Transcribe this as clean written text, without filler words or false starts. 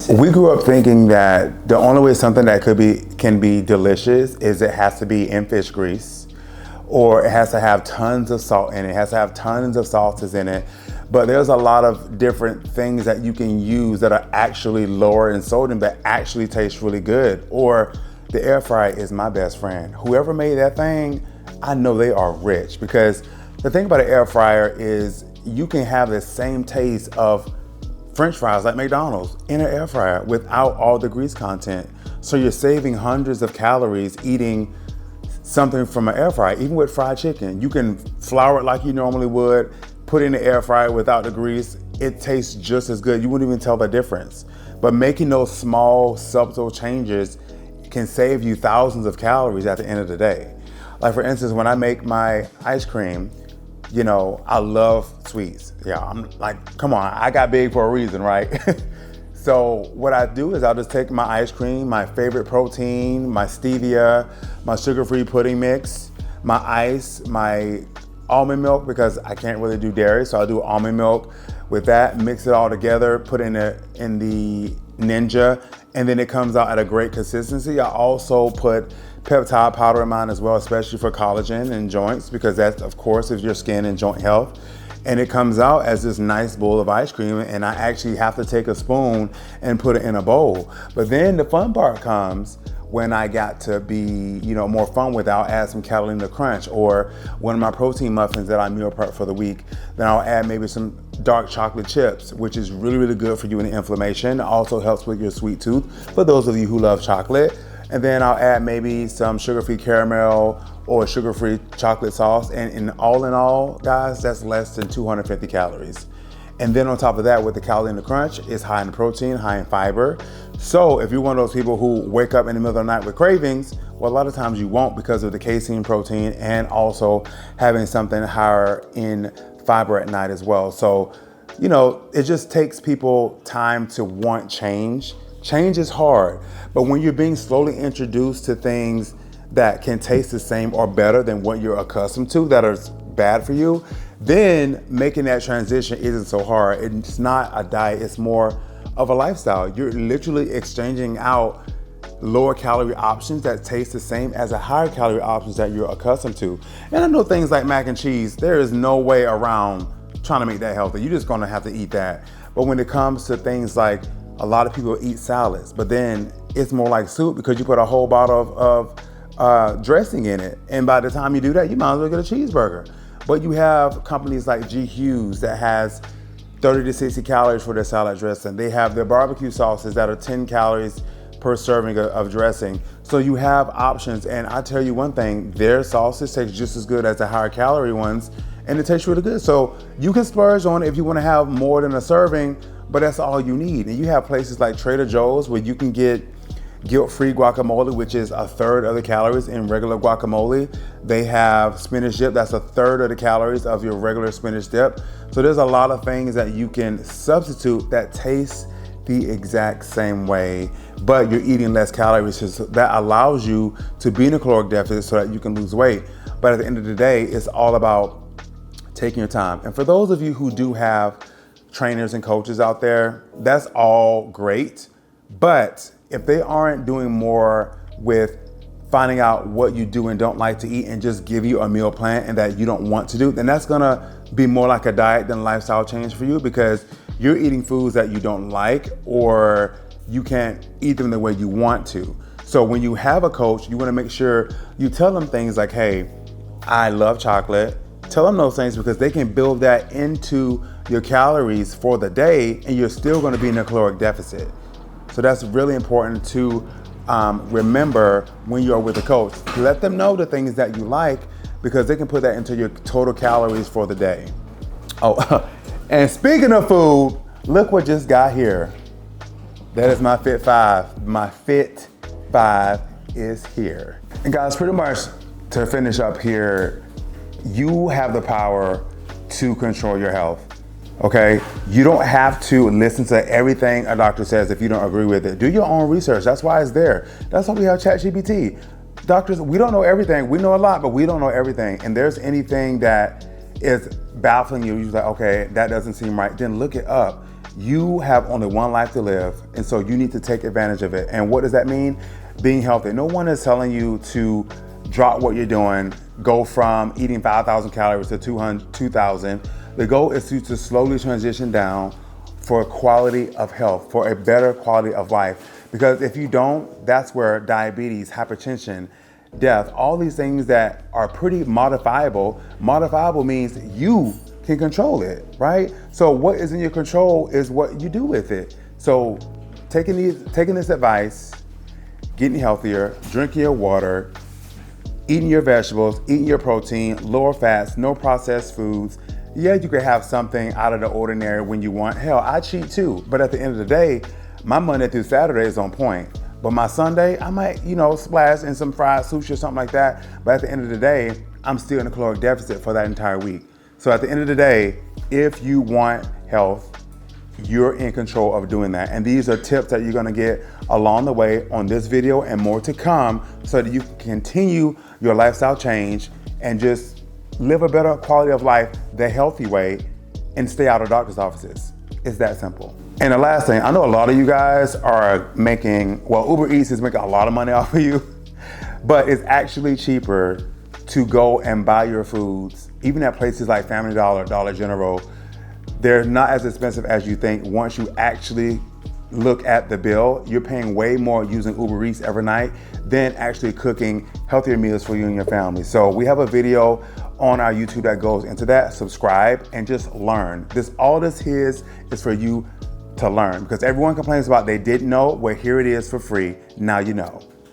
We grew up thinking that the only way something that can be delicious is it has to be in fish grease, or it has to have tons of salt in it. It has to have tons of sauces in it. But there's a lot of different things that you can use that are actually lower in sodium but actually taste really good. Or the air fryer is my best friend. Whoever made that thing, I know they are rich, because the thing about an air fryer is you can have the same taste of French fries like McDonald's in an air fryer without all the grease content. So you're saving hundreds of calories eating something from an air fryer. Even with fried chicken, you can flour it like you normally would, put it in the air fryer without the grease. It tastes just as good. You wouldn't even tell the difference. But making those small, subtle changes can save you thousands of calories at the end of the day. Like for instance, when I make my ice cream, you know, I love sweets. Yeah, I'm like, come on, I got big for a reason, right? So what I do is I'll just take my ice cream, my favorite protein, my stevia, my sugar-free pudding mix, my ice, my almond milk, because I can't really do dairy, so I'll do almond milk with that, mix it all together, put it in the Ninja, and then it comes out at a great consistency. I also put peptide powder in mine as well, especially for collagen and joints, because that's, of course, is your skin and joint health. And it comes out as this nice bowl of ice cream, and I actually have to take a spoon and put it in a bowl. But then the fun part comes when I got to be, you know, more fun with it. I'll add some Catalina Crunch, or one of my protein muffins that I meal prep for the week. Then I'll add maybe some dark chocolate chips, which is really, really good for you in inflammation. It also helps with your sweet tooth for those of you who love chocolate. And then I'll add maybe some sugar-free caramel or sugar-free chocolate sauce. And in all, guys, that's less than 250 calories. And then on top of that, with the Catalina Crunch, it's high in protein, high in fiber. So if you're one of those people who wake up in the middle of the night with cravings, well, a lot of times you won't, because of the casein protein and also having something higher in fiber at night as well. So, you know, it just takes people time to want change. Change is hard, but when you're being slowly introduced to things that can taste the same or better than what you're accustomed to, that are bad for you, then making that transition isn't so hard. It's not a diet, it's more of a lifestyle. You're literally exchanging out lower calorie options that taste the same as a higher calorie options that you're accustomed to. And I know things like mac and cheese, there is no way around trying to make that healthy. You're just gonna have to eat that. But when it comes to things like, a lot of people eat salads, but then it's more like soup because you put a whole bottle of dressing in it. And by the time you do that, you might as well get a cheeseburger. But you have companies like G. Hughes that has 30 to 60 calories for their salad dressing. They have their barbecue sauces that are 10 calories per serving of dressing. So you have options. And I tell you one thing, their sauces taste just as good as the higher calorie ones, and it tastes really good. So you can splurge on it if you want to have more than a serving, but that's all you need. And you have places like Trader Joe's where you can get guilt-free guacamole, which is a third of the calories in regular guacamole. They have spinach dip, that's a third of the calories of your regular spinach dip. So there's a lot of things that you can substitute that taste the exact same way, but you're eating less calories. So that allows you to be in a caloric deficit so that you can lose weight. But at the end of the day, it's all about taking your time. And for those of you who do have trainers and coaches out there, that's all great. But if they aren't doing more with finding out what you do and don't like to eat and just give you a meal plan and that you don't want to do, then that's gonna be more like a diet than a lifestyle change for you, because you're eating foods that you don't like, or you can't eat them the way you want to. So when you have a coach, you wanna make sure you tell them things like, hey, I love chocolate. Tell them those things, because they can build that into your calories for the day and you're still gonna be in a caloric deficit. So that's really important to remember when you're with a coach. Let them know the things that you like, because they can put that into your total calories for the day. Oh, and speaking of food, look what just got here. That is my Fit 5. My Fit 5 is here. And guys, pretty much to finish up here, you have the power to control your health. Okay, you don't have to listen to everything a doctor says if you don't agree with it. Do your own research. That's why it's there. That's why we have ChatGPT. Doctors, we don't know everything. We know a lot, but we don't know everything. And there's anything that is baffling you, you're like, okay, that doesn't seem right. Then look it up You have only one life to live, and so you need to take advantage of it. And what does that mean? Being healthy. No one is telling you to drop what you're doing, go from eating 5,000 calories to 2,000. The goal is to slowly transition down for quality of health, for a better quality of life. Because if you don't, that's where diabetes, hypertension, death, all these things that are pretty modifiable. Modifiable means you can control it, right? So what is in your control is what you do with it. So taking this advice, getting healthier, drinking your water, eating your vegetables, eating your protein, lower fats, no processed foods. Yeah, you could have something out of the ordinary when you want. Hell, I cheat too. But at the end of the day, my Monday through Saturday is on point. But my Sunday, I might, splash in some fried sushi or something like that. But at the end of the day, I'm still in a caloric deficit for that entire week. So at the end of the day, if you want health, you're in control of doing that. And these are tips that you're gonna get along the way on this video and more to come so that you can continue your lifestyle change and just live a better quality of life the healthy way and stay out of doctor's offices. It's that simple. And the last thing, I know a lot of you guys are Uber Eats is making a lot of money off of you, but it's actually cheaper to go and buy your foods, even at places like Family Dollar, Dollar General. They're not as expensive as you think. Once you actually look at the bill, you're paying way more using Uber Eats every night than actually cooking healthier meals for you and your family. So we have a video on our YouTube that goes into that. Subscribe and just learn. All this is for you to learn, because everyone complains about they didn't know. Well, here it is for free. Now you know.